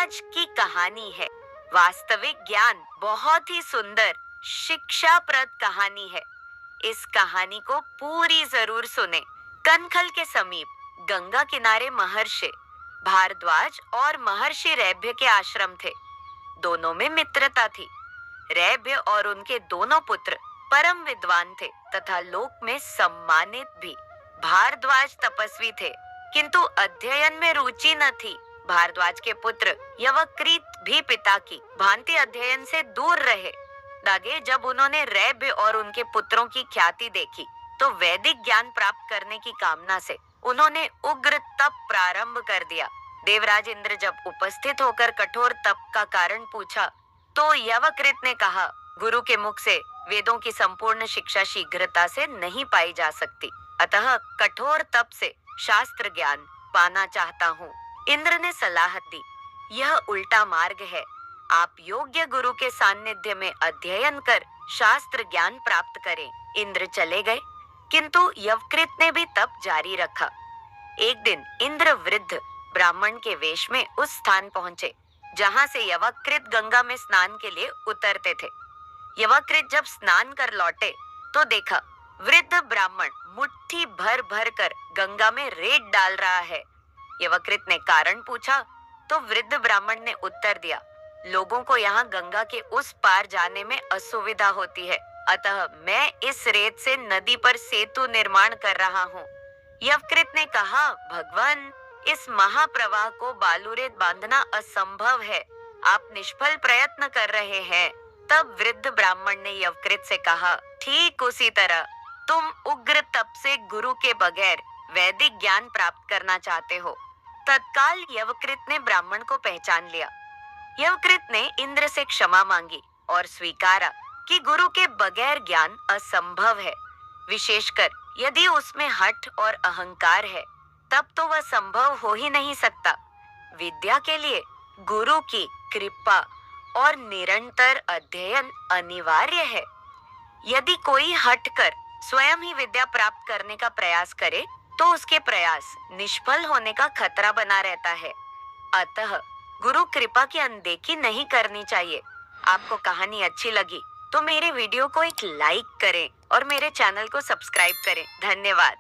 आज की कहानी है वास्तविक ज्ञान, बहुत ही सुंदर शिक्षाप्रद कहानी है। इस कहानी को पूरी जरूर सुने। कनखल के समीप गंगा किनारे महर्षि भारद्वाज और महर्षि रैभ्य के आश्रम थे। दोनों में मित्रता थी। रैभ्य और उनके दोनों पुत्र परम विद्वान थे तथा लोक में सम्मानित भी। भारद्वाज तपस्वी थे, किंतु अध्ययन में रुचि न थी। भारद्वाज के पुत्र यवक्रीत भी पिता की भांति अध्ययन से दूर रहे। दागे जब उन्होंने रैभ्य और उनके पुत्रों की ख्याति देखी तो वैदिक ज्ञान प्राप्त करने की कामना से उन्होंने उग्र तप प्रारंभ कर दिया। देवराज इंद्र जब उपस्थित होकर कठोर तप का कारण पूछा तो यवकृत ने कहा, गुरु के मुख से वेदों की संपूर्ण शिक्षा शीघ्रता से नहीं पाई जा सकती, अतः कठोर तप से शास्त्र ज्ञान पाना चाहता हूँ। इंद्र ने सलाह दी, यह उल्टा मार्ग है। आप योग्य गुरु के सानिध्य में अध्ययन कर शास्त्र ज्ञान प्राप्त करें। इंद्र चले गए, किंतु यवकृत ने भी तप जारी रखा। एक दिन इंद्र वृद्ध ब्राह्मण के वेश में उस स्थान पहुंचे जहां से यवकृत गंगा में स्नान के लिए उतरते थे। यवकृत जब स्नान कर लौटे तो देखा वृद्ध ब्राह्मण मुट्ठी भर भर कर गंगा में रेत डाल रहा है। यवकृत ने कारण पूछा तो वृद्ध ब्राह्मण ने उत्तर दिया, लोगों को यहाँ गंगा के उस पार जाने में असुविधा होती है, अतः मैं इस रेत से नदी पर सेतु निर्माण कर रहा हूँ। यवकृत ने कहा, भगवान, इस महाप्रवाह को बालू रेत बांधना असंभव है, आप निष्फल प्रयत्न कर रहे हैं। तब वृद्ध ब्राह्मण ने यवकृत से कहा, ठीक उसी तरह तुम उग्र तप से गुरु के बगैर वैदिक ज्ञान प्राप्त करना चाहते हो। तत्काल यवकृत ने ब्राह्मण को पहचान लिया। यवकृत ने इंद्र से क्षमा मांगी और स्वीकारा कि गुरु के बगैर ज्ञान असंभव है। विशेषकर यदि उसमें हठ और अहंकार है, तब तो वह संभव हो ही नहीं सकता। विद्या के लिए गुरु की कृपा और निरंतर अध्ययन अनिवार्य है। यदि कोई हट कर स्वयं ही विद्या प्राप्त करने का प्रयास करे तो उसके प्रयास निष्फल होने का खतरा बना रहता है। अतः गुरु कृपा की अनदेखी नहीं करनी चाहिए। आपको कहानी अच्छी लगी तो मेरे वीडियो को एक लाइक करें और मेरे चैनल को सब्सक्राइब करें। धन्यवाद।